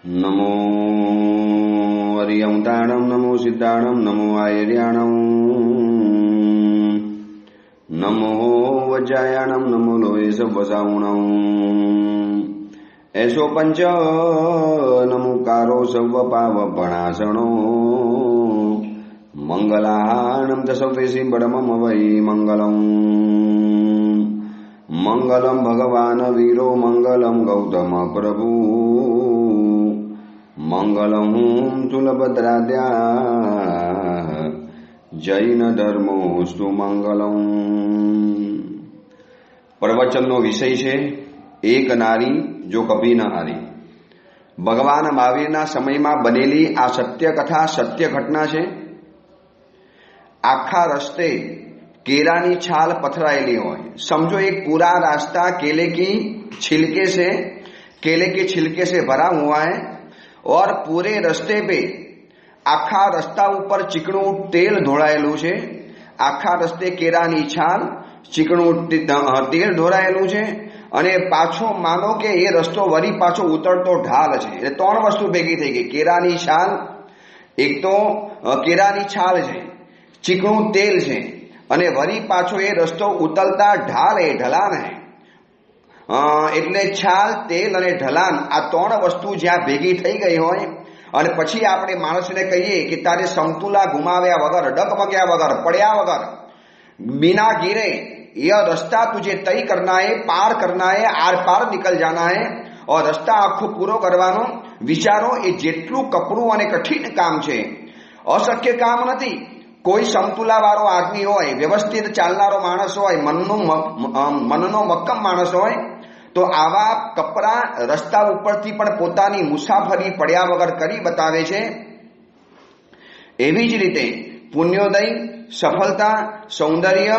नमो अरियंताणं नमो सिद्धाणं नमो आयर्याणं नमो वज्रायाणं नमो लोये सवसावणं ऐसो पंच नमुकारो सवपावपणासणो मंगलाहानं दशवेशी बडमम वै मंगलम् मंगलम भगवान वीरो मंगलम गौतम प्रभु मंगलम तुलभद्राद्या जैन धर्मोस्तु मंगलम। प्रवचनનો વિષય છે એક નારી જો કભી ન હારી। ભગવાન મહાવીરના સમયમાં બનેલી આ સત્ય કથા સત્ય ઘટના છે। આખા રસ્તે केरा छाल पथराएली हो, समझो एक पूरा रास्ता केले के छिलके से भरा हुआ है और पूरे रास्ते पे आखा रस्ता ऊपर चिकणू तेल ढोळायेलू छे। आखा रस्ते केरानी छाल चिकणू तेल ढोळायेलू छे अने पाछो मानो के ये रस्तो वरी पाछो उतरतो ढाल छे। એટલે ત્રણ વસ્તુ ભેગી થઈ ગઈ। केरानी छाल, एक तो केरानी छाल छे, चिकणू तेल छे અને વરી પાછો એ રસ્તો ઉતરતા ઢાલ એ ઢલાન હે। એટલે છાલ, તેલ અને ઢલાન આ ત્રણ વસ્તુ જ્યાં ભેગી થઈ ગઈ હોય અને પછી આપણે માણસને કહીએ કે તારે સમતુલા ગુમાવ્યા વગર, ડગમગ્યા વગર, પડ્યા વગર, बिना गिरे यह रास्ता तुझे तय करना है, पार करना है, आर पार निकल जाना है और रास्ता आखो पूरो करवानो विचारो। ए जेटलू कपरू अने कठिन काम छे, अशक्य काम नथी। कोई समतुला वाळो आदमी होय, व्यवस्थित चालनारो माणस होय, मननो मक्कम माणस होय तो आवा कपरा रस्ता उपरथी पण पोतानी मुसाफरी पड्या वगर करी बतावे छे। एवी ज रीते पुण्योदय, सफलता, सौंदर्य,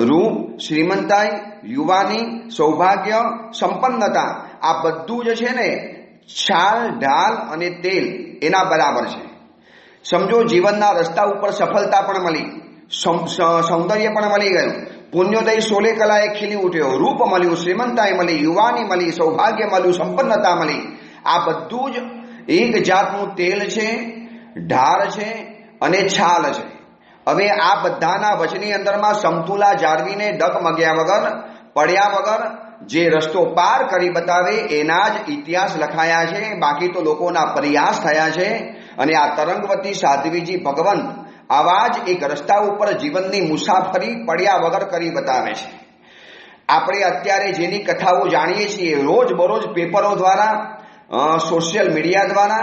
रूप, श्रीमंताई, युवानी, सौभाग्य, संपन्नता आ बधुं ज छे ने छाल, ढाल अने तेल एना बराबर छे। समझो जीवनना रस्ता ऊपर सफलता पण मळी, सौंदर्य पण मळी गयुं, पुण्योदय 16 कलाए खीली उठ्यो, रूप मळ्युं, श्रीमंताई मळी, युवानी मळी, सौभाग्य मळ्युं, संपन्नता मळी। आ बधुं ज एक जातनुं तेल छे, ढाल छे अने छाल छे। हवे आ बधाना वचनी अंदरमां समतुला जाळवीने डगमग्या वगर, पड्या वगर जे रस्तो पार करी बतावे एना ज इतिहास लखाया छे। बाकी तो लोकोना प्रयास थया छे અને આ તરંગવતી સાધ્વીજી ભગવંત આવા જ એક રસ્તા ઉપર જીવનની મુસાફરી પડ્યા વગર કરી બતાવે છે। આપણે અત્યારે જેની કથાઓ જાણીએ છીએ રોજ બરોજ પેપરો દ્વારા, સોશિયલ મીડિયા द्वारा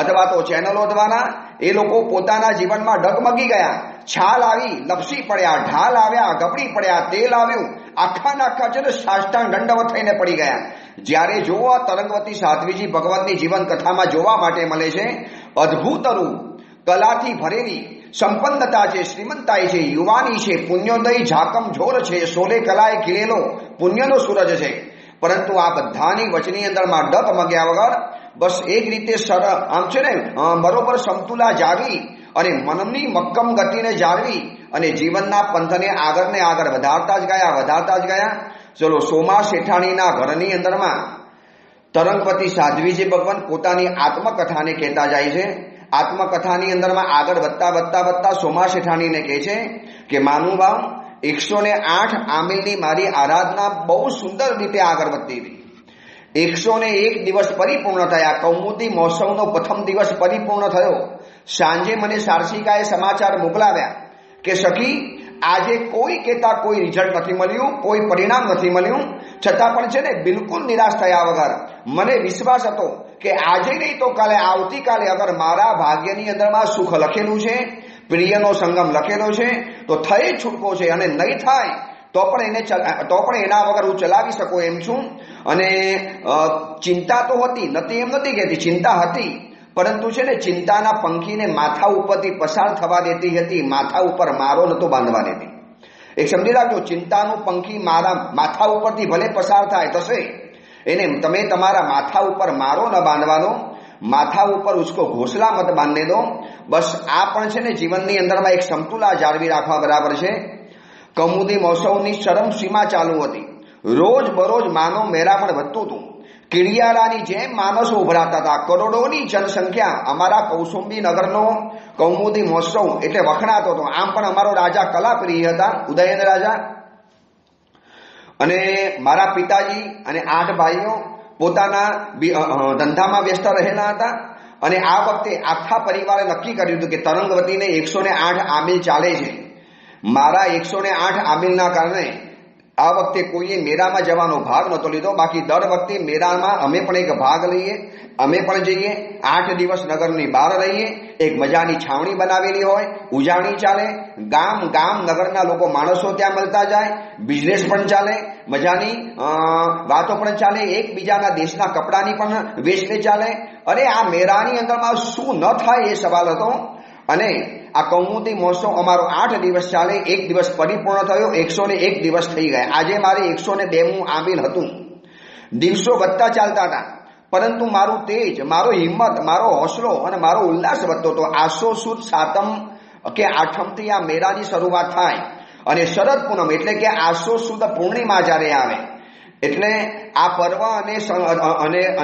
अथवा तो चैनलो द्वारा એ લોકો પોતાના જીવનમાં ડગમગી ગયા। છાલ આવી, લપસી પડ્યા, ઢાલ આવ્યા, ગબડી પડ્યા, તેલ આવ્યું, આખા છે ને સાષ્ટાંગ દંડવત થઈને પડી ગયા। જ્યારે જોવો તરંગવતી સાધ્વીજી ભગવંતની જીવન કથામાં જોવા માટે મળે છે અદ્ભુત રૂપ, કલાથી ભરેલી સંપન્નતા છે, શ્રીમંતાઈ છે, યુવાની છે, પુણ્યોદય ઝાકમ ઝોર છે, 16 કલાએ ખીલેલો પુણ્યનો સૂરજ છે। પરંતુ આ બધાની વચની અંદરમાં ડગમગ્યા વગર बस एक रीते आम छे ने बरोबर समतुला जाळवी अने मननी मक्कम गतिने जाळवी अने जीवनना पंथने आगर वधारता ज गया। चलो सोमा शेठाणीना घरनी अंदरमां तरंगवती साध्वीजी भगवान पोतानी आत्मकथाने कहेता जाय छे। आत्मकथानी अंदरमां आगर वधता सोमा शेठाणीने कहे छे के मानुभाव 108 आमिलनी मारी आराधना बहु सुंदर रीते आगर वधती रही। 101 दिवस परिपूर्ण थया। कौमुदी महोत्सवनो प्रथम दिवस परिपूर्ण थयो। सांजे मने सारसिकाए समाचार मोकलाव्या के सखी आजे कोई केता कोई रिजल्ट नथी मळ्युं, कोई परिणाम नथी मळ्युं, छतां पण छे ने बिलकुल निराश थया वगर मने विश्वास हतो के आजे नहीं तो काले आवती काले अगर मारा भाग्यनी अंदरमां सुख लखेलुं छे, प्रियनो संगम लखेलो छे तो थई छूटको छे अने नहीं थाय तो पण एना वगर हूँ चलावी सको एम छूं। अने चिंता तो हती, नती एम नथी कहेती, चिंता हती, परंतु छे ने चिंताना पंखीने माथा उपरथी पसार थवा देती हती, माथा उपर मारो नतो बांधवा देती। एक समजी राखजो, चिंतानुं पंखी मारा माथा उपरथी भले पसार थाय थशे, एने तमे तमारा माथा उपर मारो न बांधवानो, माथा उपर उसको घोसला मत बांधने दो। बस आ पण छे ने जीवननी अंदरमां एक समतुला जाळवी राखवा बराबर छे। कौमुदी महोत्सवनी चरम सीमा चालू हती। रोज बरोज मानो मेरामण વધતું હતું। કીડિયારાની જેમ માણસો ઉભરાતા હતા. કરોડોની જનસંખ્યા અમારા કૌસુંબી નગરનો કૌમુદી મહોત્સવ એટલે વખણાતો હતો. આમ પણ અમારો રાજા કલાપ્રિય હતા, ઉદયન રાજા. અને મારા પિતાજી અને 8 ભાઈઓ પોતાના ધંધામાં વ્યસ્ત રહેલા હતા. અને આ વખતે આખા પરિવારે નક્કી કર્યું હતું કે તરંગવતીને 108 આમીલ ચાલે છે. મારા 108 આમીલના કારણે આ વખતે કોઈએ મેળામાં જવાનો ભાગ નહોતો લીધો. બાકી દર વખતે મેળામાં અમે પણ એક ભાગ લઈએ, અમે પણ જઈએ, 8 દિવસ નગરની બહાર રહીએ. એક મજાની છાવણી બનાવેલી હોય, ઉજાણી ચાલે, ગામ ગામ નગરના લોકો માણસો ત્યાં મળતા જાય, બિઝનેસ પણ ચાલે, મજાની વાતો પણ ચાલે, એકબીજાના દેશના કપડાની પણ વેચને ચાલે. અને આ મેળાની અંદરમાં શું ન થાય એ સવાલ હતો. અને આ કૌમુદી મહોત્સવ અમારો 8 દિવસ ચાલે, 1 દિવસ પરિપૂર્ણ થયો, 101 દિવસ થઈ ગયા. આજે મારે 102મું આમીલ હતું. દિવસો વધતા ચાલતા હતા, પરંતુ મારું તેજ, મારો હિંમત, મારો હોસલો અને મારો ઉલ્લાસ વધતો હતો. આસો સુદ સાતમ કે આઠમથી આ મેળાની શરૂઆત થાય અને શરદ પૂનમ એટલે કે આસો સુદ પૂર્ણિમા જ્યારે આવે એટલે આ પર્વ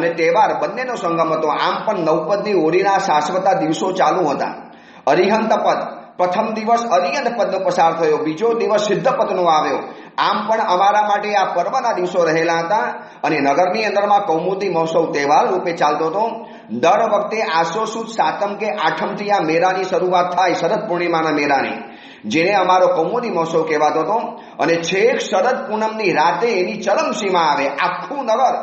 અને તહેવાર બંનેનો સંગમ હતો. આમ પણ નવપદની હોળીના શાશ્વતા દિવસો ચાલુ હતા. અરિહંત પદ પ્રથમ દિવસ અરિહંત પદનો પસાર થયો, બીજો દિવસ સિદ્ધ પદનો આવ્યો. આમ પણ અમારા માટે આ પર્વના દિવસો રહેલા હતા. અને નગરની અંદરમાં કૌમુદી મહોત્સવ તહેવાર રૂપે ચાલતો હતો. દર વખતે આસો સુદ સાતમ કે આઠમથી આ મેળાની શરૂઆત થાય, શરદ પૂર્ણિમાના મેળાની, જેને અમારો કૌમુદી મહોત્સવ કહેવાતો હતો. અને છેક શરદ પૂનમની રાતે એની ચરમસીમા આવે. આખું નગર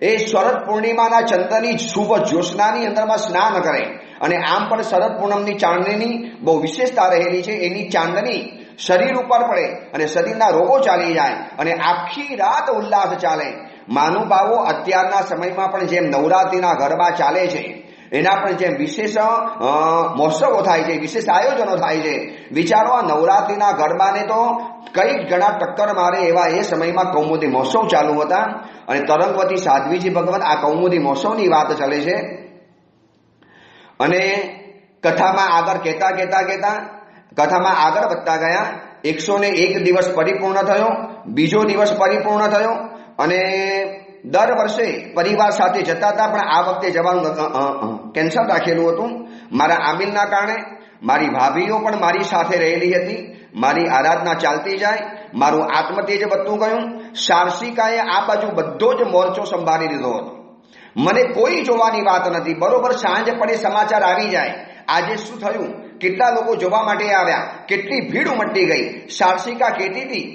એ શરદ પૂર્ણિમાના ચંદ્રની શુભ જ્યોત્સનાની અંદરમાં સ્નાન કરે. અને આમ પણ શરદ પૂનમની ચાંદનીની બહુ વિશેષતા રહેલી છે. એની ચાંદની શરીર ઉપર પડે અને શરીરના રોગો ચાલી જાય અને આખી રાત ઉલ્લાસ ચાલે. મહાનુભાવો અત્યારના સમયમાં પણ જેમ નવરાત્રિના ગરબા ચાલે છે, એના પણ જેમ વિશેષ મહોત્સવો થાય છે, વિશેષ આયોજનો થાય છે. વિચારો, આ નવરાત્રિના ગરબાને તો કઈ ગણા ટક્કર મારે એવા એ સમયમાં કૌમુદી મહોત્સવ ચાલુ હતા. અને તરંગવતી સાધ્વીજી ભગવાન આ કૌમુદી મહોત્સવની વાત ચાલે છે. અને કથામાં આગળ કહેતા કથામાં આગળ વધતા ગયા. 101 દિવસ પરિપૂર્ણ થયો, બીજો દિવસ પરિપૂર્ણ થયો. અને દર વર્ષે પરિવાર સાથે જતા હતા, પણ આ વખતે જવાનું કેન્સલ રાખેલું હતું મારા આમીલના કારણે. મારી ભાભીઓ પણ મારી સાથે રહેલી હતી. મારી આરાધના ચાલતી જાય, મારું આત્મતેજ વધતું ગયું. સારસિકાએ આ બાજુ બધો જ મોરચો સંભાળી લીધો હતો. મને કોઈ જોવાની વાત નથી. બરોબર સાંજ પડે સમાચાર આવી જાય, આજે શું થયું, કેટલા લોકો જોવા માટે આવ્યા, કેટલી ભીડ ઉમટી ગઈ. સારસિકા કહેતી હતી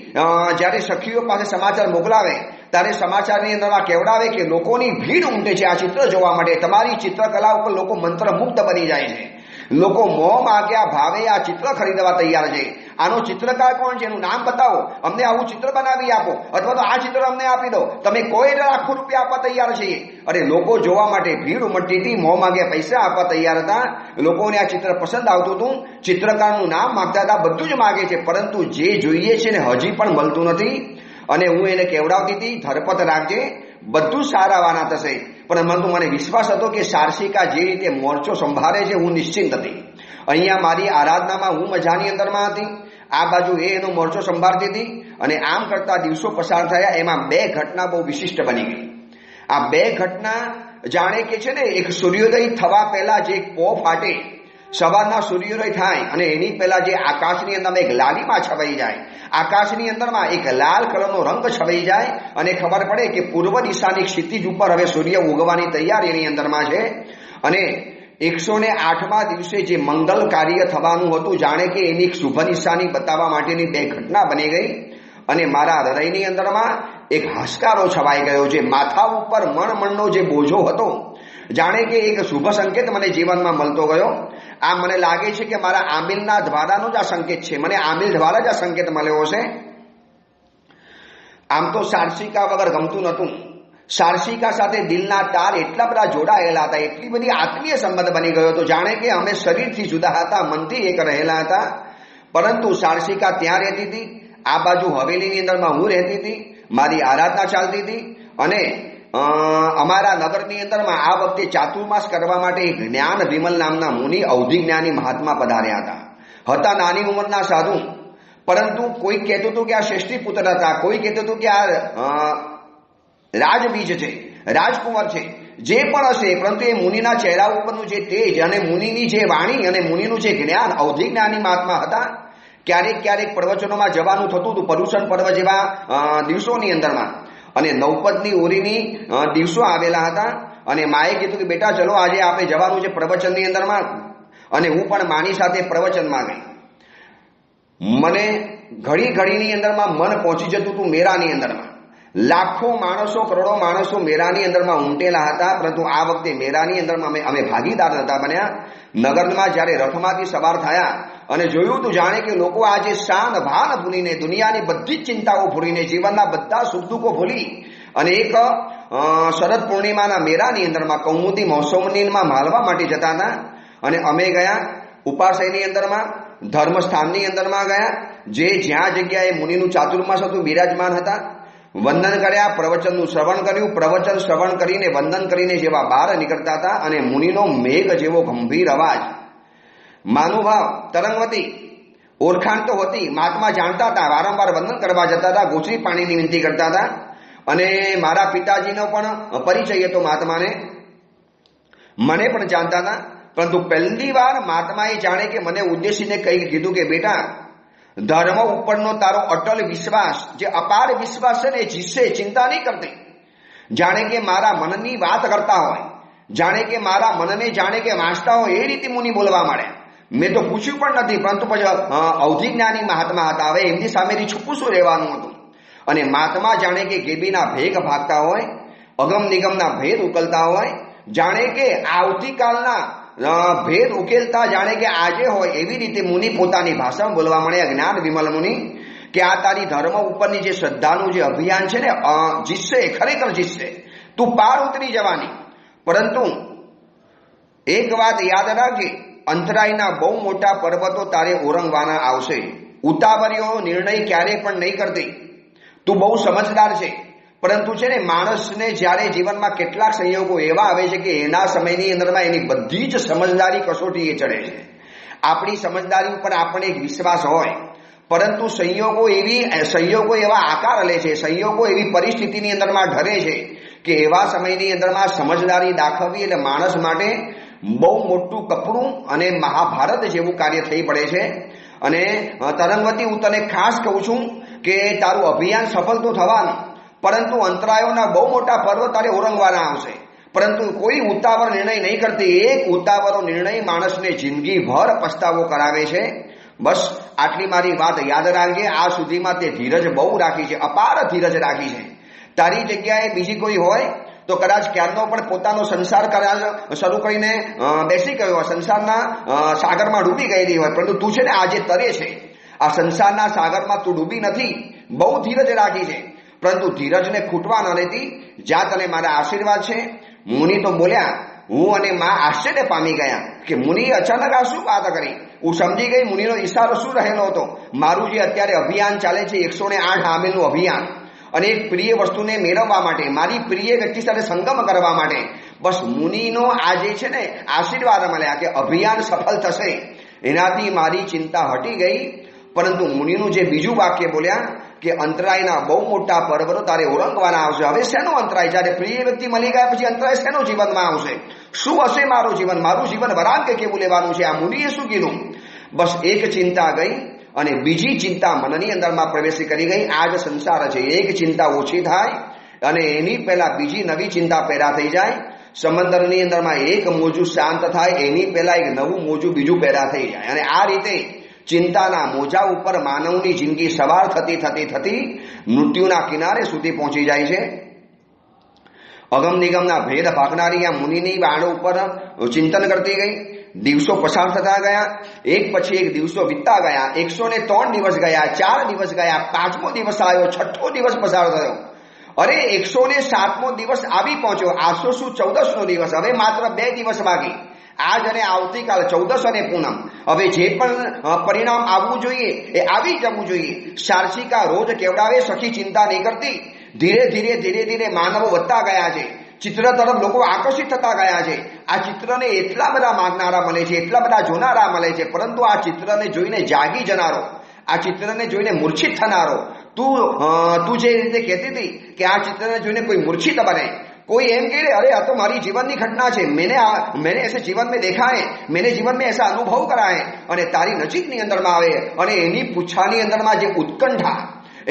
જ્યારે સખીઓ પાસે સમાચાર મોકલાવે ત્યારે સમાચારની અંદરમાં કહેવડાવે કે લોકોની ભીડ ઉમટે છે આ ચિત્ર જોવા માટે. તમારી ચિત્રકલા ઉપર લોકો મંત્રમુગ્ધ બની જાય છે. લોકો મોં માગ્યા ભાવે આ ચિત્ર ખરીદવા તૈયાર છે. આનો ચિત્રકાર કોણ છે, એનું નામ બતાવો, અમને આવું ચિત્ર બનાવી આપો, અથવા તો આ ચિત્ર અમને આપી દો, તમે કોઈ લાખો રૂપિયા આપવા તૈયાર છીએ. અરે લોકો જોવા માટે ભીડ ઉમટતી હતી, મોં માગ્યા પૈસા આપવા તૈયાર હતા. લોકોને આ ચિત્ર પસંદ આવતું હતું, ચિત્રકારનું નામ માગતા હતા, બધું જ માગે છે, પરંતુ જે જોઈએ છે ને હજી પણ મળતું નથી. અને હું એને કહેવડાવતી હતી ધરપત રાખજે, બધું સારાવાના થશે. પરંતુ મને વિશ્વાસ હતો કે સારસિકા જે રીતે મોરચો સંભાળે છે હું નિશ્ચિંત હતી. અહીંયા મારી આરાધનામાં હું મજાની અંદરમાં હતી, આ બાજુ એનો મોરચો સંભાળતી હતી. અને આમ કરતા દિવસો પસાર થયા. એમાં 2 ઘટના બહુ વિશિષ્ટ બની ગઈ. આ 2 ઘટના જાણે કે છે ને, એક સૂર્યોદય થવા પહેલા જે પો ફાટે, સવારના સૂર્યોદય થાય અને એની પહેલા જે આકાશની અંદરમાં એક લાલીમા છવાઈ જાય, આકાશની અંદરમાં એક લાલ કલરનો રંગ છવાઈ જાય અને ખબર પડે કે પૂર્વ દિશાની ક્ષિતિજ ઉપર હવે સૂર્ય ઉગવાની તૈયારી એની અંદરમાં છે. અને 108મા દિવસે જે મંગલ કાર્ય થવાનું હતું, જાણે કે એની શુભ નિશાની બતાવવા માટેની 2 ઘટના બની ગઈ. અને મારા હૃદયની અંદરમાં એક હાશકારો છવાઈ ગયો છે. માથા ઉપર મણનો જે બોજો હતો, જાણે કે એક શુભ સંકેત મને જીવનમાં મળતો ગયો. આ મને લાગે છે કે મારા આમીલના દ્વારાનો જ આ સંકેત છે. મને આમીલ દ્વારા જ આ સંકેત મળ્યો હશે. આમ તો સારસિકા વગર ગમતું નહોતું. સારસિકા સાથે દિલના તાર એટલા બધા જોડાયેલા હતા, એટલી બધી આત્મીય સંબંધ બની ગયો હતો, જાણે કે અમે શરીરથી જુદા હતા, મનથી એક રહેલા હતા. પરંતુ સારસિકા ત્યાં રહેતી હતી, આ બાજુ હવેલીની અંદરમાં હું રહેતી હતી, મારી આરાધના ચાલતી હતી. અને અમારા નગરની અંદરમાં આ વખતે ચાતુર્માસ કરવા માટે જ્ઞાન વિમલ નામના મુનિ અવધિ જ્ઞાની મહાત્મા પધાર્યા હતા નાની ઉંમરના સાધુ. પરંતુ કોઈ કહેતું હતું કે આ શ્રેષ્ઠી પુત્ર હતા, કોઈ કહેતું હતું કે આ રાજબીજ છે. રાજકુંવર છે, જે પણ હશે, પરંતુ એ મુનિના ચહેરા ઉપરનું જે તેજ અને મુનિની જે વાણી અને મુનિનું જે જ્ઞાન, અવધિ જ્ઞાની મહાત્મા હતા. ક્યારેક ક્યારેક પ્રવચનોમાં જવાનું થતું હતું પર્યુષણ પર્વ જેવા દિવસોની અંદરમાં, અને નવપદની ઓરીની દિવસો આવેલા હતા. અને માએ કીધું કે બેટા ચલો આજે આપણે જવાનું છે પ્રવચનની અંદરમાં. અને હું પણ માની સાથે પ્રવચનમાં ગઈ. મને ઘડી ઘડીની અંદરમાં મન પહોંચી જતું હતું મેરાની અંદરમાં. લાખો માણસો, કરોડો માણસો મેરાની અંદરમાં ઉમટેલા હતા, પરંતુ આ વખતે મેરાની અંદરમાં અમે ભાગીદાર નતા બન્યા. નગરમાં જ્યારે રથમાંથી સવાર થયા અને જોયું તો જાણે કે લોકો આજે શાન ભાન ભૂલીને, દુનિયાની બધી જ ચિંતાઓ ભૂલીને, જીવનના બધા સુખ દુઃખો ભૂલી અને એક શરદ પૂર્ણિમાના મેરાની અંદરમાં કૌમુદી મહોત્સવમાં માલવા માટે જતા હતા. અને અમે ગયા ઉપાશયની અંદરમાં, ધર્મસ્થાનની અંદરમાં ગયા, જે જ્યાં જગ્યાએ મુનિનું ચાતુર્માસ હતું બિરાજમાન હતા. વંદન કર્યા, પ્રવચનનું શ્રવણ કર્યું. પ્રવચન શ્રવણ કરીને વંદન કરીને જેવા બહાર નીકળતા હતા અને મુનિનો મેઘ જેવો ગંભીર અવાજ, માનુભાવ, તરંગવતી ઓળખાણ તો હતી, મહાત્મા જાણતા હતા, વારંવાર વંદન કરવા જતા હતા, ગોચરી પાણીની વિનંતી કરતા હતા. અને મારા પિતાજીનો પણ પરિચય હતો મહાત્માને, મને પણ જાણતા હતા. પરંતુ પહેલી વાર મહાત્માએ જાણે કે મને ઉદ્દેશીને કઈ કીધું કે બેટા, ધર્મ ઉપરનો તારો અટલ વિશ્વાસ, જે અપાર વિશ્વાસ છે ને, એ જીતશે, ચિંતા નહીં કરતી. જાણે કે મારા મનની વાત કરતા હોય, જાણે કે મારા મનને જાણે કે વાંચતા હોય, એ રીતે મુનિ બોલવા માંડ્યા. મેં તો પૂછ્યું પણ નથી, પરંતુ પછી અવધિ જ્ઞાની મહાત્મા હતા, હવે એમની સામેથી છુપું શું રહેવાનું હતું. અને મહાત્મા જાણે કે ગેબીના ભેગ ભાગતા હોય, અગમ નિગમના ભેદ ઉકલતા હોય, જાણે કે આવતીકાલના ભેદ ઉકેલતા જાણે કે આજે હોય, એવી રીતે મુનિ પોતાની ભાષામાં બોલવા મળ્યા. જ્ઞાન વિમલ મુનિ, કે આ તારી ધર્મ ઉપરની જે શ્રદ્ધાનું જે અભિયાન છે ને, જીતશે, ખરેખર જીતશે, તું પાર ઉતરી જવાની. પરંતુ એક વાત યાદ રાખજે, અંતરાયના બહુ મોટા પર્વતો તારે ઓરંગવાના આવશે. ઉતાવળીઓ નિર્ણય ક્યારેય પણ નહીં કરતી. તું બહુ સમજદાર છે, પરંતુ છે ને માણસને જ્યારે જીવનમાં કેટલાક સંયોગો એવા આવે છે કે એના સમયની અંદરમાં એની બધી જ સમજદારી કસોટી એ ચડે છે. આપણી સમજદારી ઉપર આપણને એક વિશ્વાસ હોય, પરંતુ સંયોગો એવા આકાર લે છે, સંયોગો એવી પરિસ્થિતિની અંદરમાં ઢરે છે કે એવા સમયની અંદરમાં સમજદારી દાખવવી એટલે માણસ માટે બહુ મોટું કપડું અને મહાભારત જેવું કાર્ય થઈ પડે છે. અને તરંગવતી, હું તને ખાસ કહું છું કે તારું અભિયાન સફળ તો થવાનું, પરંતુ અંતરાયોના બહુ મોટા પર્વ તારે ઓરંગવાના આવશે. પરંતુ કોઈ ઉતાવળ નિર્ણય નહીં કરતી. એક ઉતાવળો નિર્ણય માણસને જિંદગીભર પસ્તાવો કરાવે છે. બસ આટલી મારી વાત યાદ રાખજે. આ સુધીમાં તે ધીરજ બહુ રાખી છે, અપાર ધીરજ રાખી છે. તારી જગ્યાએ બીજી કોઈ હોય તો કદાચ ક્યારનો પણ પોતાનો સંસાર શરૂ કરીને બેસી ગયો હોય, સંસારના સાગરમાં ડૂબી ગયેલી હોય, પરંતુ તું છે ને આજે તરે છે. આ સંસારના સાગરમાં તું ડૂબી નથી, બહુ ધીરજ રાખી છે. પરંતુ ધીરજને ખૂટવા ન લેતી. જ્યાં તને મારા આશીર્વાદ છે. મુનિ તો બોલ્યા, હું અને માં આશ્ચર્ય પામી ગયા કે મુનિએ અચાનક આ શું વાત કરી. હું સમજી ગઈ મુનિનો ઈશારો શું રહેલો હતો. મારું જે અત્યારે અભિયાન ચાલે છે, 108 આમેલનું અભિયાન, અને એક પ્રિય વસ્તુને મેળવવા માટે, મારી પ્રિય વ્યક્તિ સાથે સંગમ કરવા માટે, બસ મુનિનો આ જે છે ને આશીર્વાદ મળ્યા કે અભિયાન સફળ થશે, એનાથી મારી ચિંતા હટી ગઈ. પરંતુ મુનિનું જે બીજું વાક્ય બોલ્યા કે અંતરાયના બહુ મોટા પર્વતો તારે ઓળંગવાના આવશે. હવે શેનો અંતરાય? જ્યારે પ્રિય વ્યક્તિ મળી ગયા પછી અંતરાય શેનો જીવનમાં આવશે? શું હશે મારું જીવન? મારું જીવન વરાન કે કેવું લેવાનું છે? આ મુનિએ શું કીધું? બસ એક ચિંતા ગઈ અને બીજી ચિંતા મનની અંદરમાં પ્રવેશી કરી ગઈ. આ જ સંસાર છે. એક ચિંતા ઓછી થાય અને એની પહેલા બીજી નવી ચિંતા પેદા થઈ જાય. સમંદરની અંદરમાં એક મોજું શાંત થાય, એની પહેલા એક નવું મોજું બીજું પેદા થઈ જાય. અને આ રીતે ચિંતાના મોજા ઉપર માનવની જિંદગી સવાર થતી થતી થતી મૃત્યુના કિનારે સુધી પહોંચી જાય છે. અગમ નિગમના ભેદ ભાગનારી આ મુનિની વાણો ઉપર ચિંતન કરતી ગઈ. દિવસો પસાર થતા ગયા, એક પછી એક દિવસો વીતતા ગયા. 103 દિવસ ગયા, 4 દિવસ ગયા, 5મો દિવસ આવ્યો, 6ઠ્ઠો દિવસ પસાર થયો. અરે 107મો દિવસ આવી પહોંચ્યો. આસો શું 14નો દિવસ. હવે માત્ર 2 દિવસ બાકી, આજ અને આવતીકાલ, 14 અને પૂનમ. હવે જે પણ પરિણામ આવવું જોઈએ એ આવી જવું જોઈએ. સાર્ષિકા રોજ કેવડાવે, સખી ચિંતા નહીં કરતી. ધીરે ધીરે ધીરે ધીરે માનવો વધતા ગયા છે. ચિત્ર તરફ લોકો આકર્ષિત થતા ગયા છે. આ ચિત્રને એટલા બધા માગનારા મળે છે, એટલા બધા જોનારા મળે છે, પરંતુ આ ચિત્રને જોઈને જાગી જનારો, આ ચિત્રને જોઈને મૂર્છિત થનારો, તું જે રીતે કહેતી હતી કે આ ચિત્રને જોઈને કોઈ મૂર્છિત બને, कोई एम कह अरे आ तो मारी जीवन की घटना है, मैंने ऐसे जीवन में देखा है, मैंने जीवन में ऐसा अनुभव करा है અને તારી નજીકની અંદરમાં આવે અને એની પૂછવાની અંદરમાં જે ઉત્કંઠા,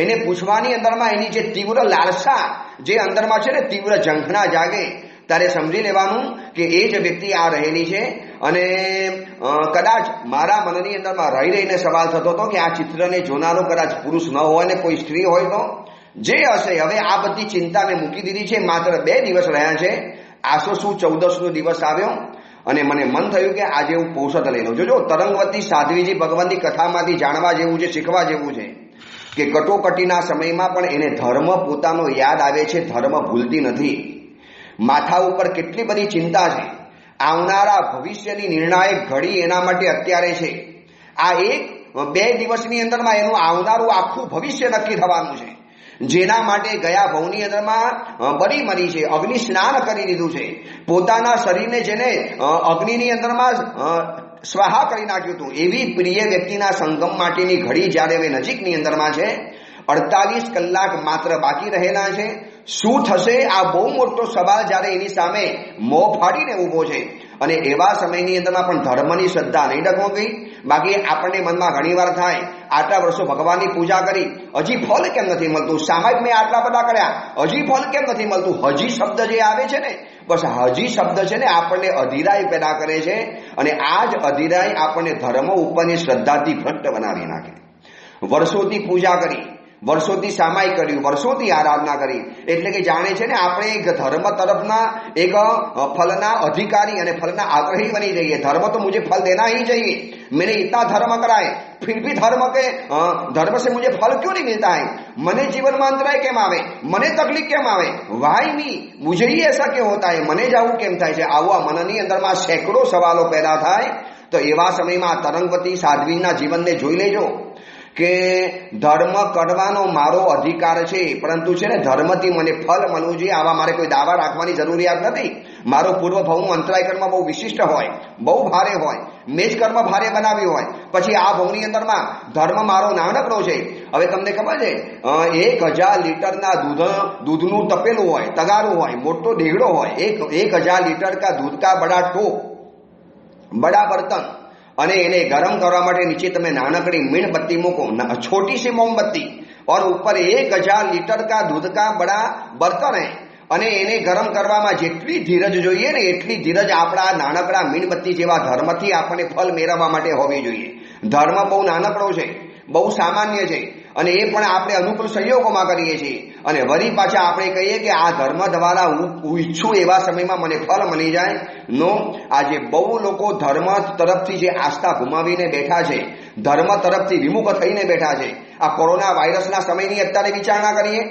એને પૂછવાની અંદરમાં એની જે તીવ્ર લાલસા જે અંદરમાં છે ને તીવ્ર ઝંખના જાગે, ત્યારે સમજી લેવાનું કે એ જ વ્યક્તિ આ રહેલી છે. અને કદાચ મારા મનની અંદરમાં રહી રહીને સવાલ થતો હતો કે આ ચિત્રને જોનારો કદાચ પુરુષ ન હોય ને કોઈ સ્ત્રી હોય તો જે હશે. હવે આ બધી ચિંતા મેં મૂકી દીધી છે. માત્ર 2 દિવસ રહ્યા છે. આસો શું 14નો દિવસ આવ્યો અને મને મન થયું કે આજે હું પૌષધ લઈ લઉં. જોજો તરંગવતી સાધ્વીજી ભગવાનની કથામાંથી જાણવા જેવું છે, શીખવા જેવું છે કે કટોકટીના સમયમાં પણ એને ધર્મ પોતાનો યાદ આવે છે, ધર્મ ભૂલતી નથી. માથા ઉપર કેટલી બધી ચિંતા છે, આવનારા ભવિષ્યની નિર્ણાયક ઘડી એના માટે અત્યારે છે. આ 1-2 દિવસની અંદરમાં એનું આવનારું આખું ભવિષ્ય નક્કી થવાનું છે. જેના માટે ગયા ભવની અંદરમાં બળી મરી છે, અગ્નિ સ્નાન કરી દીધું છે, પોતાના શરીરને જેને અગ્નિની અંદરમાં સ્વાહા કરી નાખ્યું હતું, એવી પ્રિય વ્યક્તિના સંગમ માટેની ઘડી જ્યારે હવે નજીકની અંદરમાં છે. 48 કલાક માત્ર બાકી રહેલા છે. શું થશે આ બહુ મોટો સવાલ જ્યારે એની સામે મોં ફાડીને ઊભો છે. અને એવા સમયની અંદરમાં પણ ધર્મની શ્રદ્ધા નહીં ડગમગી. બાકી આપણને મનમાં ઘણીવાર થાય આટલા વર્ષો ભગવાનની પૂજા કરી, હજી ફળ કેમ નથી મળતું? સામાયિક મેં આટલા બધા કર્યા, હજી ફળ કેમ નથી મળતું? હજી શબ્દ જે આવે છે ને, બસ હજી શબ્દ છે ને આપણને અધીરાઈ પેદા કરે છે. અને આ જ અધીરાઈ આપણને ધર્મ ઉપરની શ્રદ્ધાથી ભ્રષ્ટ બનાવી નાખે. વર્ષોથી પૂજા કરી, વર્ષોથી સામાયિક કર્યું, વર્ષોથી આરાધના કરી, એટલે કે જાણે છે ને આપણે એક ધર્મ તરફના એક ફલના અધિકારી અને ફલના આગ્રહી બની જઈએ. धर्म तो मुझे फल देना ही चाहिए, मैंने इतना धर्म करा है, फिर भी धर्म से मुझे फल क्यों नहीं मिलता है? मने जीवन में अंतराय केम आवे, मने तकलीफ केम आवे, वाई मी, मुझे ही ऐसा क्यों होता है, मने जाવું કેમ થાય છે? આવા મનની અંદરમાં સેંકડો સવાલો પેદા થાય. તો એવા સમયમાં તરંગવતી સાધ્વીના જીવનને જોઈ લેજો કે ધર્મ કરવાનો મારો અધિકાર છે, પરંતુ છે ને ધર્મથી મને ફલ મળવું જોઈએ, આવા મારે કોઈ દાવા રાખવાની જરૂરિયાત નથી. મારો પૂર્વ ભવનું અંતરાય કર્મ બહુ વિશિષ્ટ હોય, બહુ ભારે હોય, મેં જ કર્મ ભારે બનાવ્યું હોય, પછી આ ભવની અંદરમાં ધર્મ મારો નાનકડો છે. હવે તમને ખબર છે 1000 લીટરના દૂધનું તપેલું હોય, તગારું હોય, મોટો ઢેગડો હોય, 1000 લીટર કા दूध का बड़ा टोप, बड़ा बर्तन, અને એને ગરમ કરવા માટે નીચે તમે નાનકડી મીણબત્તી મૂકો, छोटी सी मोमबत्ती, और ऊपर 1000 लीटर का दूध का बड़ा बर्तन है. અને એને ગરમ કરવામાં જેટલી ધીરજ જોઈએ ને એટલી ધીરજ આપણા નાનકડા મીણબત્તી જેવા ધર્મથી આપણને ફલ મેળવવા માટે હોવી જોઈએ. ધર્મ બહુ નાનકડો છે, બહુ સામાન્ય છે, અને એ પણ આપણે અનુકૂળ સંયોગોમાં કરીએ છીએ. અને વળી પાછા આપણે કહીએ કે આ ધર્મ દ્વારા હું ઈચ્છું એવા સમયમાં મને ફળ મળી જાય. નો, આજે બહુ લોકો ધર્મ તરફથી જે આસ્થા ગુમાવીને બેઠા છે, ધર્મ તરફથી વિમુખ થઈને બેઠા છે. આ કોરોના વાયરસના સમયની અત્યારે વિચારણા કરીએ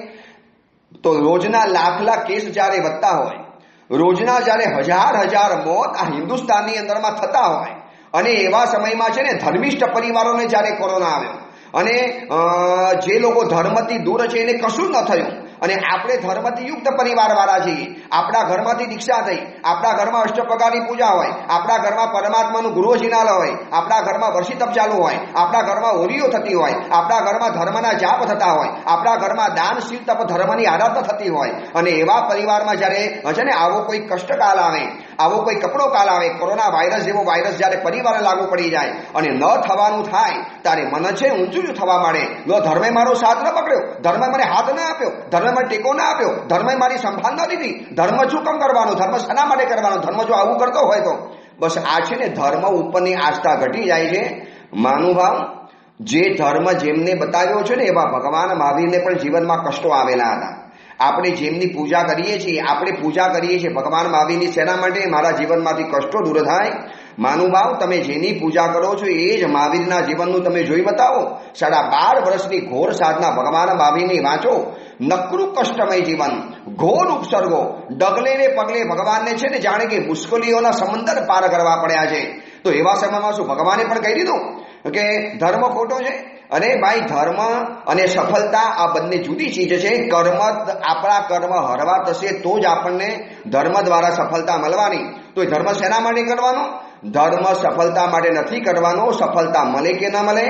તો રોજના લાખ કેસ જ્યારે વધતા હોય, રોજના જ્યારે હજાર મોત આ હિન્દુસ્તાનની અંદરમાં થતા હોય, અને એવા સમયમાં છે ને ધર્મિષ્ઠ પરિવારોને જ્યારે કોરોના આવ્યો અને જે લોકો ધર્મથી દૂર છે એને કશું ન થયું, અને આપણે ધર્મથી યુક્ત પરિવારવાળા છીએ, આપણા ઘરમાંથી દીક્ષા થઈ, આપણા ઘરમાં અષ્ટપ્રકારની પૂજા હોય, આપણા ઘરમાં પરમાત્માનું ગૃહજિનાલ હોય, આપણા ઘરમાં વર્ષી તપ ચાલુ હોય, આપણા ઘરમાં હોલીઓ થતી હોય, આપણા ઘરમાં ધર્મના જાપ થતા હોય, આપણા ઘરમાં દાન શીલ તપ ધર્મની આરાધના થતી હોય, અને એવા પરિવારમાં જ્યારે છે ને આવો કોઈ કષ્ટકાલ આવે, આવો કોઈ કપડો કાલ આવે, કોરોના વાયરસ જેવો વાયરસ જ્યારે પરિવારને લાગુ પડી જાય અને ન થવાનું થાય, ત્યારે મન છે ઊંચું થવા માંડે. લો, ધર્મે મારો સાથ ન પકડ્યો, ધર્મે મને હાથ ન આપ્યો, ધર્મે મને ટેકો ના આપ્યો, ધર્મે મારી સંભાળ ન લીધી, ધર્મ શું કામ કરવાનો, ધર્મ શના માટે કરવાનો, ધર્મ જો આવું કરતો હોય તો. બસ આ છે ને ધર્મ ઉપરની આસ્થા ઘટી જાય છે. માનુભાવ, જે ધર્મ જેમને બતાવ્યો છે ને એવા ભગવાન મહાવીરને પણ જીવનમાં કષ્ટો આવેલા હતા. આપણે જેમની પૂજા કરીએ છીએ, ભગવાન મહાવીરની શેના માટે? મારા જીવનમાંથી કષ્ટો દૂર થાય. માનુભાવ, તમે જેની પૂજા કરો છો એ જ મહાવીરના જીવનનું તમે જોઈ બતાવો. 12.5 વર્ષની ઘોર સાધના ભગવાન મહાવીરની વાંચો. નકરું કષ્ટમય જીવન, ઘોર ઉપસર્ગો, ડગલે ને પગલે ભગવાનને છે ને જાણે કે મુશ્કેલીઓના સમંદર પાર કરવા પડ્યા છે. તો એવા સમયમાં શું ભગવાને પણ કહી દીધું કે ધર્મ ખોટો છે? અરે ભાઈ, ધર્મ અને સફળતા આ બંને જુદી ચીજ છે. આપણા કર્મ હરવા થશે તો જ આપણને ધર્મ દ્વારા સફળતા મળવાની. તો એ ધર્મ શેના માટે કરવાનો? ધર્મ સફળતા માટે નથી કરવાનો. સફળતા મળે કે ન મળે,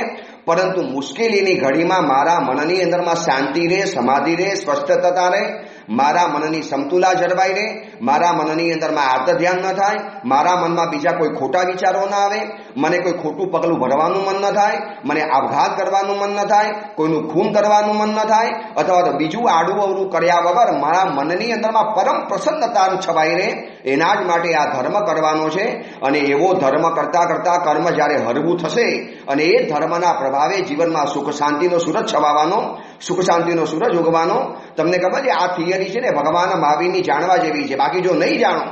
પરંતુ મુશ્કેલીની ઘડીમાં મારા મનની અંદરમાં શાંતિ રહે, સમાધિ રહે, સ્પષ્ટતા રહે, મારા મનની સમતુલા જળવાઈ રહે, મારા મનની અંદરમાં આર્ત ધ્યાન ન થાય, મારા મનમાં બીજા કોઈ ખોટા વિચારો ના આવે, મને કોઈ ખોટું પગલું ભરવાનું મન ન થાય, મને આપઘાત કરવાનું મન ન થાય, કોઈનું ખૂન કરવાનું મન ન થાય, અથવા તો બીજું આડું અવળું કર્યા વગર મારા મનની અંદરમાં પરમ પ્રસન્નતા છવાઈ રહે, એના જ માટે આ ધર્મ કરવાનો છે. અને એવો ધર્મ કરતા કરતા કર્મ જ્યારે હરવું થશે અને એ ધર્મના પ્રભાવે જીવનમાં સુખ શાંતિનો સૂરજ છવાવાનો, સુખ શાંતિનો સૂરજ ઉગવાનો. તમને ખબર છે આ થિયરી છે ને ભગવાન મહાવીરની જાણવા જેવી છે. બાકી જો નહીં જાણો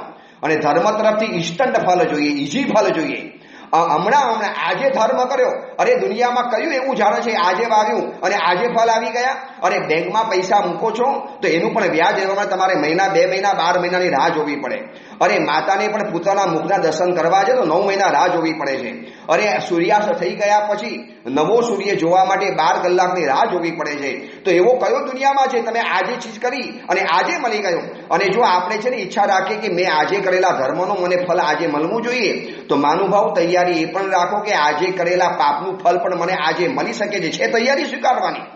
અને ધર્મ તરફથી ઇન્સ્ટન્ટ ફલ જોઈએ, ઇઝી ફલ જોઈએ, હમણાં આજે ધર્મ કર્યો, અરે દુનિયામાં કયું એવું ઝાડ છે આજે વાવ્યું અને આજે ફળ આવી ગયા. અને બેંકમાં પૈસા મૂકો છો તો એનું પણ વ્યાજ લેવામાં તમારે મહિના, 2 મહિના, 12 મહિનાની રાહ જોવી પડે. અરે માતાને પણ પોતાના મુખના દર્શન કરવા છે તો 9 મહિના રાહ જોવી પડે છે. અરે સૂર્યાસ્ત થઈ ગયા પછી નવો સૂર્ય જોવા માટે 12 કલાકની રાહ જોવી પડે છે. તો એવો કયો દુનિયામાં છે તમે આજે ચીજ કરી અને આજે મળી ગયો. અને જો આપણે છે ને ઈચ્છા રાખીએ કે મેં આજે કરેલા ધર્મનું મને ફળ આજે મળવું જોઈએ, તો માનુભાવ તૈયારી એ પણ રાખો કે આજે કરેલા પાપનું ફળ પણ મને આજે મળી શકે છે તૈયારી સ્વીકારવાની.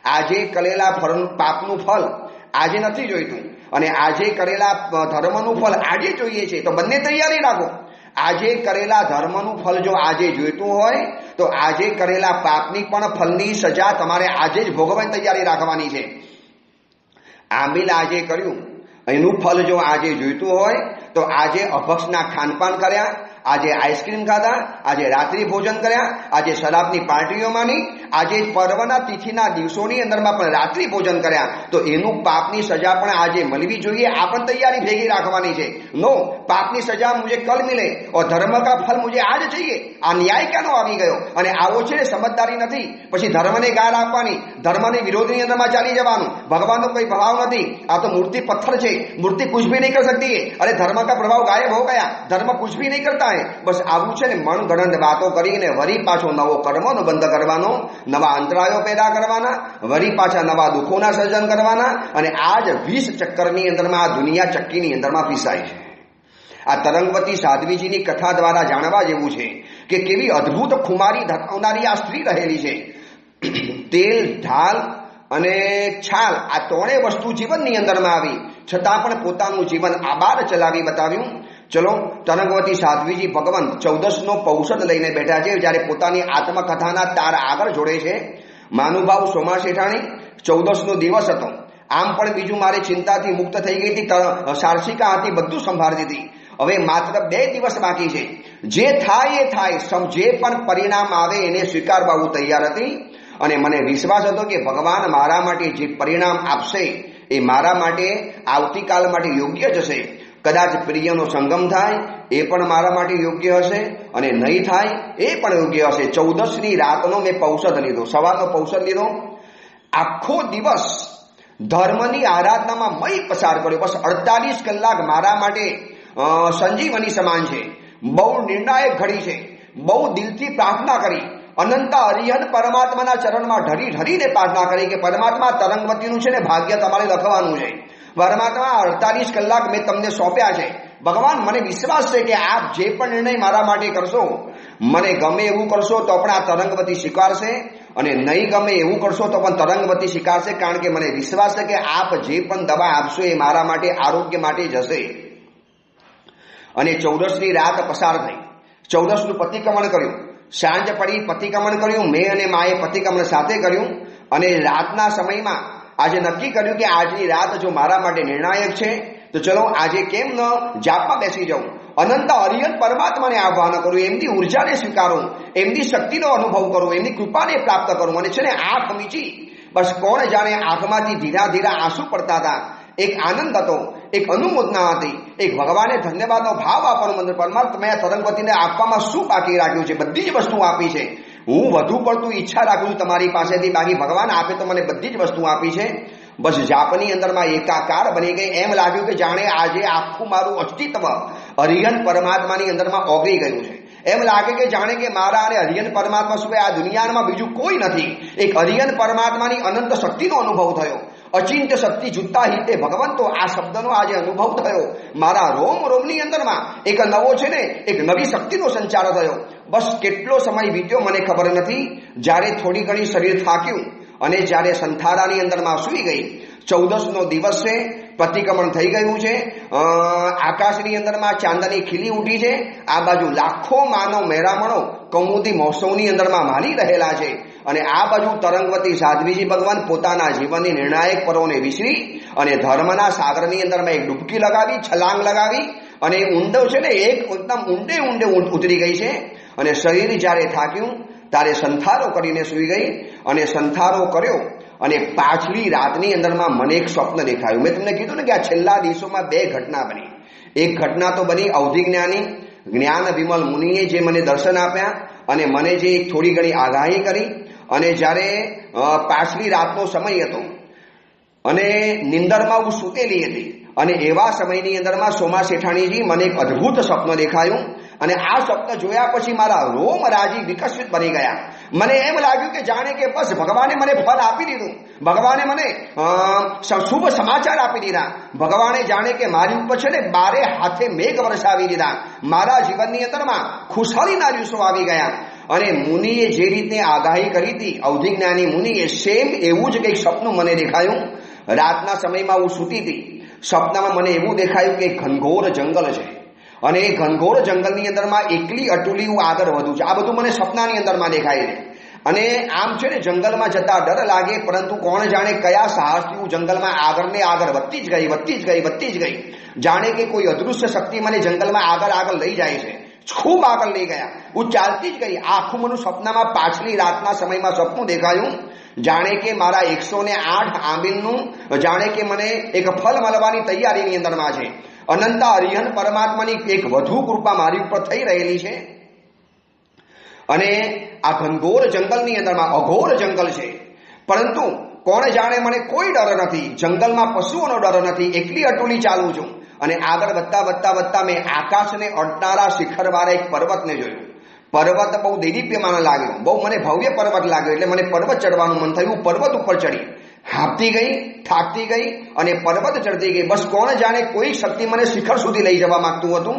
આજે કરેલા પાપનું ફળ આજે નથી જોઈતું અને આજે કરેલા ધર્મનું ફળ આજે જોઈએ છે, તો બંને તૈયારી રાખો. આજે કરેલા ધર્મનું ફળ જો આજે જોઈતું હોય તો આજે કરેલા પાપની પણ ફળની સજા તમારે આજે જ ભોગવવાની તૈયારી રાખવાની છે. આંબીલ આજે કર્યું એનું ફળ જો આજે જોઈતું હોય તો આજે અભક્ષના ખાનપાન કર્યા, આજે આઈસ્ક્રીમ ખાધા, આજે રાત્રિ ભોજન કર્યા, આજે શરાબની પાર્ટીઓ માની, આજે પર્વના તિથિના દિવસોની અંદરમાં પણ રાત્રિ ભોજન કર્યા, તો એનું પાપની સજા પણ આજે મળવી જોઈએ. આ પણ તૈયારી ભેગી રાખવાની છે. નો પાપની સજા મુझे કલ મિલે और ધર્મ કા ફલ મુझे આજ चाहिए. આ ન્યાય ક્યાંનો આવી ગયો? અને આવો છે સમજદારી નથી. પછી ધર્મને ગાળ આપવાની, ધર્મની વિરોધની અંદરમાં ચાલી જવાનું. ભગવાનનો કોઈ પ્રભાવ નથી, આ તો મૂર્તિ પથ્થર છે, મૂર્તિ कुछ भी नहीं कर सकती है. अरे धर्म का प्रभाव गायब हो गया, धर्म कुछ भी नहीं करता है. બસ આવું છે ને મનગણત વાતો કરીને વરી પાછો નવો કર્મનો બંધ કરવાનો, નવા અંતરાયો પેદા કરવાના, વરી પાછા નવા દુઃખોના સર્જન કરવાના. અને આ જ 20 ચક્કરની અંદરમાં આ દુનિયા ચક્કીની અંદરમાં પીસાય છે. આ તરંગવતી સાધ્વીજીની કથા દ્વારા જાણવા જેવું છે કે કેવી અદ્ભુત ખુમારી ધરાવનારી આ સ્ત્રી રહેલી છે. તેલ, ઢાલ અને છાલ આ ત્રણેય વસ્તુ જીવનની અંદરમાં આવી છતાં પણ પોતાનું જીવન આબાદ ચલાવી બતાવ્યું. ચલો, તરંગવતી સાધ્વીજી ભગવાન 14નો પૌષધ લઈને બેઠા છે જ્યારે પોતાની આત્મકથાના તાર આગળ જોડે છે. માનુભાવ સોમા શેઠાણી 14નો દિવસ હતો. આમ પણ બીજું મારી ચિંતાથી મુક્ત થઈ ગઈ હતી, સાર્સિકા હતી, બધું સંભાળી દીધી. હવે માત્ર 2 દિવસ બાકી છે. જે થાય એ થાય, જે પણ પરિણામ આવે એને સ્વીકારવા હું તૈયાર હતી. અને મને વિશ્વાસ હતો કે ભગવાન મારા માટે જે પરિણામ આપશે એ મારા માટે આવતીકાલ માટે યોગ્ય જ હશે. કદાચ પ્રિયનો સંગમ થાય એ પણ મારા માટે યોગ્ય હશે અને નહીં થાય એ પણ યોગ્ય હશે. 14ની રાતનો મેં પૌષધ લીધો, સવારનો પૌષધ લીધો. આખો દિવસ ધર્મની આરાધનામાં મય પસાર કર્યો. બસ 48 કલાક મારા માટે સંજીવની સમાન છે. બહુ નિર્ણાયક ઘડી છે. બહુ દિલથી પ્રાર્થના કરી, અનંત અરિહંત પરમાત્માના ચરણમાં ઢળીને પ્રાર્થના કરી કે પરમાત્મા તરંગવતીનું છે ને ભાગ્ય તમારે લખવાનું છે. પરમાત્મા 48 કલાક મેં તમને સોંપ્યા છે. ભગવાન મને વિશ્વાસ છે કે આપ જે પણ નિર્ણય મારા માટે કરશો, મને ગમે એવું કરશો તો પણ આ તરંગવતી સ્વીકારશે અને નહીં ગમે એવું કરશો તો પણ તરંગવતી સ્વીકારશે. કારણ કે મને વિશ્વાસ છે કે આપ જે પણ દવા આપશો એ મારા માટે આરોગ્ય માટે જશે. અને 14ની રાત પસાર થઈ. 14નું પતિક્રમણ કર્યું. સાંજ પડી, પતિક્રમણ કર્યું. મેં અને માએ પતિક્રમણ સાથે કર્યું. અને રાતના સમયમાં આજે નક્કી કર્યું કે આજની રાત જો મારા માટે નિર્ણાયક છે તો ચલો આજે કેમ ન જાપમાં બેસી જાઉં, અનંત અરિહંત પરમાત્માને આહ્વાન કરું, એમની ઉર્જાને સ્વીકારું, એમની શક્તિનો અનુભવ કરું, એમની કૃપાને પ્રાપ્ત કરું. અને છે ને આંખ મીચી, બસ કોણ જાણે આંખમાંથી ધીરા ધીરા આંસુ પડતા હતા. એક આનંદ હતો, એક અનુમોદના હતી, એક ભગવાને ધન્યવાદનો ભાવ આપવાનો મંત્ર. પરમાત્માએ તરંગવતીને આપવામાં શું બાકી રાખ્યું છે? બધી જ વસ્તુ આપી છે. હું વધુ પડતું ઈચ્છા રાખું છું તમારી પાસેથી, બાકી ભગવાન આપે તો મને બધી જ વસ્તુ આપી છે. બસ જાપની અંદરમાં એકાકાર બની ગઈ. એમ લાગ્યું કે જાણે આજે આખું મારું અસ્તિત્વ અરિહંત પરમાત્માની અંદરમાં ઓગળી ગયું છે. એમ લાગે કે જાણે કે મારા અને અરિહંત પરમાત્મા સિવાય આ દુનિયામાં બીજું કોઈ નથી. એક અરિહંત પરમાત્માની અનંત શક્તિનો અનુભવ થયો. અચિંત્ય શક્તિ જુત્તા હિતે ભગવંતો, આ શબ્દનો આજે અનુભવ થયો. મારા રોમ રોમની અંદરમાં એક નવો છે ને એક નવી શક્તિનો સંચાર થયો. બસ કેટલો સમય વીત્યો મને ખબર નથી. જ્યારે થોડી ઘણી શરીર થાક્યું અને જ્યારે સંથારાની અંદરમાં સૂઈ ગઈ. 14નો દિવસ છે, પ્રતિક્રમણ થઈ ગયું છે, આકાશની અંદરમાં ચાંદની ખીલી ઉઠી છે, આ બાજુ લાખો માનવ મહેરામણો કૌમુદી મહોત્સવની અંદરમાં મારી રહેલા છે, અને આ બાજુ તરંગવતી સાધ્વીજી ભગવાન પોતાના જીવનની નિર્ણાયક પરોને વિસરી અને ધર્મના સાગરની અંદરમાં એક ડૂબકી લગાવી, છલાંગ લગાવી, અને ઊંડો છે ને એકદમ ઊંડે ઉતરી ગઈ છે. અને શરીર જ્યારે થાક્યું ત્યારે સંથારો કરીને સૂઈ ગઈ, અને સંથારો કર્યો અને પાછલી રાતની અંદરમાં મને એક સ્વપ્ન દેખાયું. મેં તમને કીધું ને કે આ છેલ્લા દિવસોમાં બે ઘટના બની. એક ઘટના તો બની અવધિ જ્ઞાની જ્ઞાન વિમલ મુનિએ જે મને દર્શન આપ્યા અને મને જે થોડી ઘણી આગાહી કરી, અને જ્યારે પાછલી રાતનો સમય હતો અને નિંદરમાં હું સૂતેલી હતી, અને એવા સમયની અંદરમાં સોમા શેઠાણીજી મને એક અદ્ભુત સ્વપ્ન દેખાયું, અને આ સ્વપ્ન જોયા પછી મારા રોમ રાજી વિકસિત બની ગયા. મને એમ લાગ્યું કે જાણે કે બસ ભગવાને મને ફળ આપી દીધું, ભગવાને મને શુભ સમાચાર આપી દીધા, ભગવાને જાણે કે મારી ઉપર છે ને બારે હાથે મેઘ વરસાવી દીધા, મારા જીવનની અંદરમાં ખુશાલીના દિવસો આવી ગયા. અને મુનિએ જે રીતે આગાહી કરી હતી, અવધિ જ્ઞાની મુનિએ, સેમ એવું જ કંઈક સપનું મને દેખાયું. રાતના સમયમાં હું સૂતી હતી, સપનામાં મને એવું દેખાયું કે ઘનઘોર જંગલ છે, અને એ ઘનઘોર જંગલની અંદરમાં એકલી અટુલી હું આગળ વધું છું. આ બધું મને સપનાની અંદરમાં દેખાય છે. અને આમ છે ને જંગલમાં જતા ડર લાગે, પરંતુ કોણ જાણે કયા સાહસથી હું જંગલમાં આગળ ને આગળ વધતી જ ગઈ. જાણે કે કોઈ અદૃશ્ય શક્તિ મને જંગલમાં આગળ લઈ જાય છે. ખૂબ આગળ લઈ ગયા, હું ચાલતી જ ગઈ. આખું મને સપનામાં પાછલી રાતના સમયમાં સપનું દેખાયું, જાણે કે મારા 108 આંબીલનું જાણે કે મને એક ફળ મળવાની તૈયારીની અંદરમાં છે. અનંત હરિહન પરમાત્માની એક વધુ કૃપા મારી ઉપર થઈ રહેલી છે. અને આ ઘનઘોર જંગલની અંદરમાં અઘોર જંગલ છે, પરંતુ કોણ જાણે મને કોઈ ડર નથી, જંગલમાં પશુઓનો ડર નથી, એકલી અટુલી ચાલું છું. અને આગળ વધતા મેં આકાશને અડનારા શિખરવાળા એક પર્વતને જોયું. પર્વત બહુ દેદીપ્યમાન લાગ્યો, બહુ મને ભવ્ય પર્વત લાગ્યો, એટલે મને પર્વત ચડવાનું મન થયું. પર્વત ઉપર ચડી, હાંફતી ગઈ, થાકતી ગઈ, અને પર્વત ચડતી ગઈ. બસ કોણ જાણે કોઈ શક્તિ મને શિખર સુધી લઈ જવા માંગતું હતું.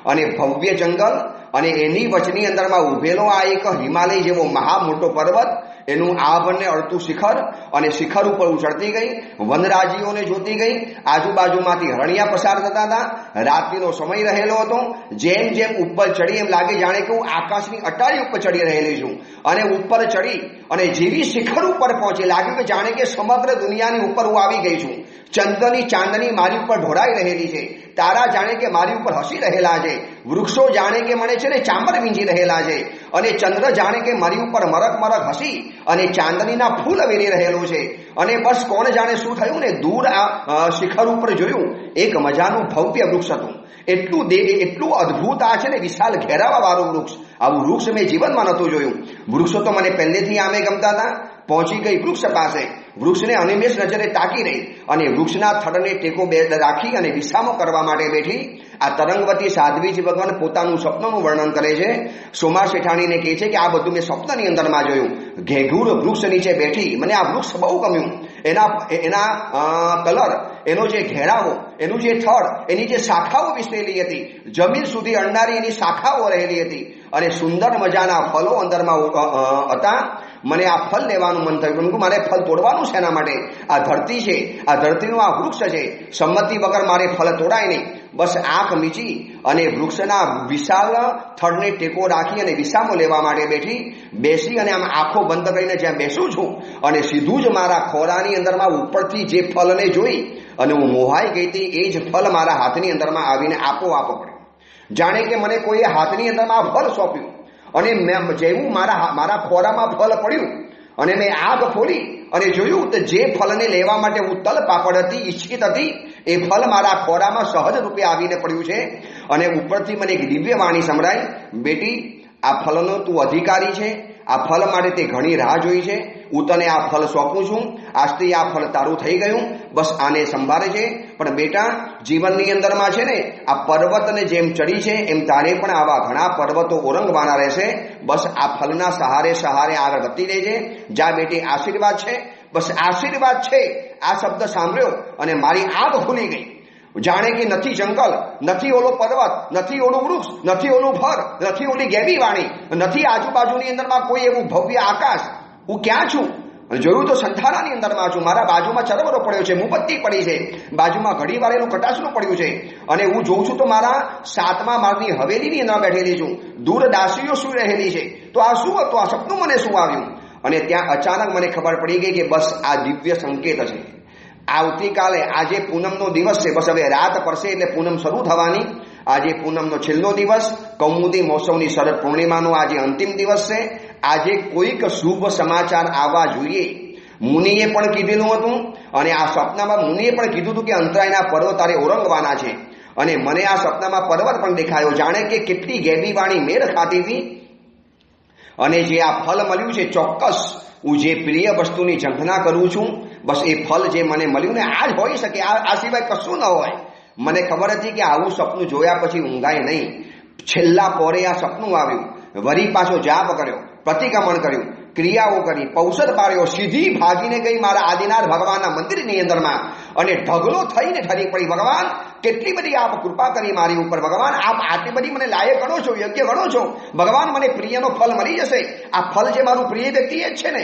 અને ભવ્ય જંગલ અને એની વચની અંદરમાં ઉભેલો આ એક હિમાલય જેવો મહા મોટો પર્વત, એનું આભને અડતું શિખર, અને શિખર ઉપર હું ચડતી ગઈ, વનરાજીઓને જોતી ગઈ. આજુબાજુમાંથી હરણિયા પસાર થતા હતા. રાત્રિનો સમય રહેલો હતો. જેમ જેમ ઉપર ચડી એમ લાગે જાણે કે હું આકાશની અટારી ઉપર ચડી રહેલી છું. અને ઉપર ચડી અને જેવી શિખર ઉપર પહોંચી, લાગ્યું કે જાણે કે સમગ્ર દુનિયાની ઉપર હું આવી ગઈ છું. ચંદ્રની ચાંદની મારી ઉપર ઢોળાઈ રહેલી છે, તારા જાણે કે મારી ઉપર હસી રહેલા છે, વૃક્ષો જાણે કે મને છે ને ચામર વીંજી રહેલા છે, અને ચંદ્ર જાણે કે મારી ઉપર મરક હસી અને ચાંદનીના ફૂલ વેરી રહેલો છે. અને બસ કોણ જાણે શું થયું ને, દૂર આ શિખર ઉપર જોયું, એક મજાનું ભવ્ય વૃક્ષ હતું. એટલું અદ્ભુત આ છે ને વિશાળ ઘેરાવા વાળું વૃક્ષ. આવું વૃક્ષ મેં જીવનમાં નહોતું જોયું. વૃક્ષો તો મને પહેલેથી આમે ગમતા હતા. પહોંચી ગઈ વૃક્ષ પાસે, વૃક્ષને અનિમેષ નજરે તાકી રહી, અને વૃક્ષના થડને ટેકો રાખી અને વિસામો કરવા માટે બેઠી. આ તરંગવતી સાધ્વીજી ભગવાન પોતાનું સ્વપ્નનું વર્ણન કરે છે. સોમા શેઠાણીને કહે છે કે આ બધું મેં સ્વપ્નની અંદરમાં જોયું. ઘેઘૂર વૃક્ષ નીચે બેઠી, મને આ વૃક્ષ બહુ ગમ્યું. એના કલર, એનો જે ઘેરાવો, એનું જે થડ, એની જે શાખાઓ વિસ્તરેલી હતી, જમીન સુધી અડનારી એની શાખાઓ રહેલી હતી, અને સુંદર મજાના ફળો અંદરમાં હતા. મને આ ફળ લેવાનું મન થયું, પરંતુ મારે ફળ તોડવાનું છે. એના માટે આ ધરતી છે, આ ધરતીનું આ વૃક્ષ છે, સંમતિ વગર મારે ફળ તોડાય નહીં. બસ આંખ મીચી અને વૃક્ષના વિશાળ થડને ટેકો રાખી અને વિસામો લેવા માટે બેસી અને આમ આંખો બંધ કરીને જ્યાં બેસું છું, અને સીધું જ મારા ખોરાની અંદરમાં ઉપરથી જે ફળને જોઈ અને હું મોહાઈ ગઈ હતી, એ જ ફળ મારા હાથની અંદરમાં આવીને આપોઆપ પડ્યું. જાણે કે મને કોઈએ હાથની અંદરમાં આ ફળ સોંપ્યું, અને જેવું મારા ખોરામાં ફળ પડ્યું, અને મેં આગ ખોલી અને જોયું તો જે ફળને લેવા માટે હું તલ પાપડ હતી, ઈચ્છિત હતી, એ ફળ મારા ખોરામાં સહજ રૂપે આવીને પડ્યું છે. અને ઉપરથી મને એક દિવ્ય વાણી સંભળાય, બેટી, આ ફળનો તું અધિકારી છે, આ ફળ માટે તે ઘણી રાહ જોઈ છે, હું તને આ ફળ સોંપું છું, આજથી આ ફળ તારું થઈ ગયું, બસ આને સંભાળે છે. પણ બેટા, જીવનની અંદરમાં છે ને આ પર્વતને જેમ ચડી છે એમ તારે પણ આવા ઘણા પર્વતો ઓરંગવાના રહેશે. બસ આ ફળના સહારે આગળ વધતી રહેજે. જા બેટી, આશીર્વાદ છે, બસ આશીર્વાદ છે. આ શબ્દ સાંભળ્યો અને મારી આંખ ખુલી ગઈ. જાણે કે નથી જંગલ, નથી ઓલો પર્વત, નથી ઓલું વૃક્ષ, નથી ઓલું ફળ, નથી ઓલી ગેબી વાણી, નથી આજુબાજુની અંદરમાં કોઈ એવું ભવ્ય આકાશ. હું ક્યાં છું? અને જોયું તો સંથારાની અંદરમાં છું, મારા બાજુમાં ચરવરો પડ્યો છે, મુપત્તી પડી છે, બાજુમાં ઘડી વાળેલું કટાસનું પડ્યું છે, અને હું જોઉં છું તો મારા 7મા માળની હવેલીની અંદર બેઠેલી છું, દૂર દાસીઓ શું રહેલી છે. તો આ શું હતું? આ સપનું મને શું આવ્યું? અને ત્યાં અચાનક મને ખબર પડી ગઈ કે બસ આ દિવ્ય સંકેત છે. આવતીકાલે આજે પૂનમનો દિવસ છે, બસ હવે રાત પડશે એટલે પૂનમ શરૂ થવાની. આજે પૂનમનો છેલ્લો દિવસ, કૌમુદી મહોત્સવની શરદ પૂર્ણિમાનો આજે અંતિમ દિવસ છે. આજે કોઈક શુભ સમાચાર આવવા જોઈએ. મુનિએ પણ કીધેલું હતું, અને આ સપનામાં મુનિએ પણ કીધું હતું કે અંતરાયના પર્વ તારે ઓરંગવાના છે. અને મને આ સપનામાં પર્વત પણ દેખાયો, જાણે કે કેટલી ગેબી વાણી મેળ ખાતી હતી. અને જે આ ફળ મળ્યું છે, ચોક્કસ હું જે પ્રિય વસ્તુની ઝંખના કરું છું, બસ એ ફળ જે મને મળ્યું ને આ જ હોઈ શકે, આ સિવાય કશું ન હોય. મને ખબર હતી કે આવું સપનું જોયા પછી ઊંઘાય નહીં. છેલ્લા પોરે આ સપનું આવ્યું, વરી પાછો જાપ કર્યો, પ્રતિક્રમણ કર્યું, ક્રિયાઓ કરી, પૌષદ પાડ્યો, સીધી ભાગીને ગઈ મારા આદિનાથ ભગવાનના મંદિરની અંદરમાં, અને ઢગલો થઈને ઠરી પડી, ભગવાન કેટલી બધી આપ કૃપા કરી મારી ઉપર, ભગવાન આપ આટલી બધી મને લાયક ગણો છો, યોગ્ય ગણો છો, ભગવાન મને પ્રિયનો ફળ મળી જશે. આ ફળ જે મારું પ્રિય વ્યક્તિ એ જ છે ને.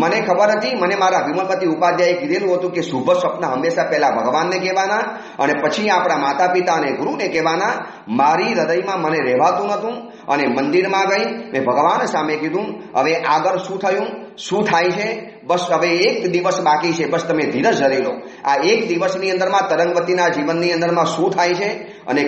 મને ખબર હતી, મને મારા વિમલપતિ ઉપાધ્યાયે કીધેલું હતું કે શુભ સ્વપ્ન હંમેશા પહેલા ભગવાનને કહેવાના અને પછી આપણા માતા પિતા અને ગુરુને કહેવાના. મારી હૃદયમાં મને રહેવાતું નહોતું, અને મંદિરમાં ગઈ, મેં ભગવાન સામે કીધું હવે આગળ શું થયું, શું થાય છે, બસ હવે એક દિવસ બાકી છે, બસ તમે ધીરજ ધરી લો. આ એક દિવસની અંદરમાં તરંગવતીના જીવનની અંદરમાં શું થાય છે અને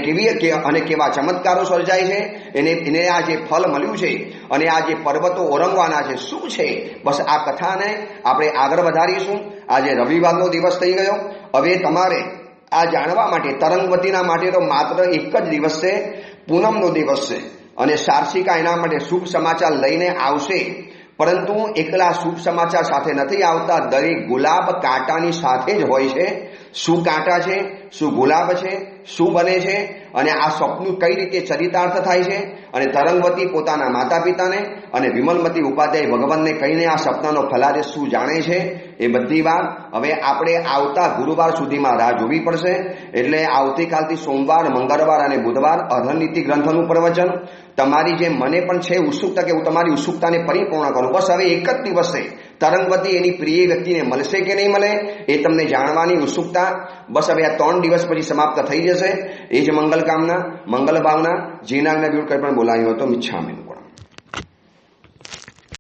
કેવા ચમત્કારો સર્જાય છે, એને આ જે ફળ મળ્યું છે અને આ જે પર્વતો ઓરંગવાના છે શું છે, બસ આ કથાને આપણે આગળ વધારીશું. આજે રવિવારનો દિવસ થઈ ગયો. હવે તમારે આ જાણવા માટે, તરંગવતીના માટે તો માત્ર એક જ દિવસ છે, પૂનમનો દિવસ છે, અને સાર્ષિકા એના માટે શુભ સમાચાર લઈને આવશે. પરંતુ એકલા શુભ સમાચાર સાથે નથી આવતા, દરેક ગુલાબ કાંટાની સાથે જ હોય છે. શું કાંટા છે, શું ગુલાબ છે, શું બને છે, અને આ સપનું કઈ રીતે ચરિતાર્થ થાય છે, અને તરંગવતી પોતાના માતા પિતાને અને વિમલમતી ઉપાધ્યાય ભગવાનને કહીને આ સપનાનો ફલાદેશ શું જાણે છે, એ બધી વાત હવે આપણે આવતા ગુરુવાર સુધીમાં રાહ જોવી પડશે. એટલે આવતીકાલથી સોમવાર, મંગળવાર અને બુધવાર અર્ધનીતિ ગ્રંથનું પ્રવચન. તમારી જે મને પણ છે ઉત્સુકતા કે હું તમારી ઉત્સુકતાને પરિપૂર્ણ કરું. બસ હવે એક જ દિવસ છે, તરંગવતી એની પ્રિય વ્યક્તિને મળશે કે નહીં મળે એ તમને જાણવાની ઉત્સુકતા. બસ હવે આ 3 દિવસ પછી સમાપ્ત થઈ જશે. એ જ મંગલ કામના, મંગલ ભાવના. જીનાગના બીડ કંઈ પણ બોલાયો હતો મિચ્છામી.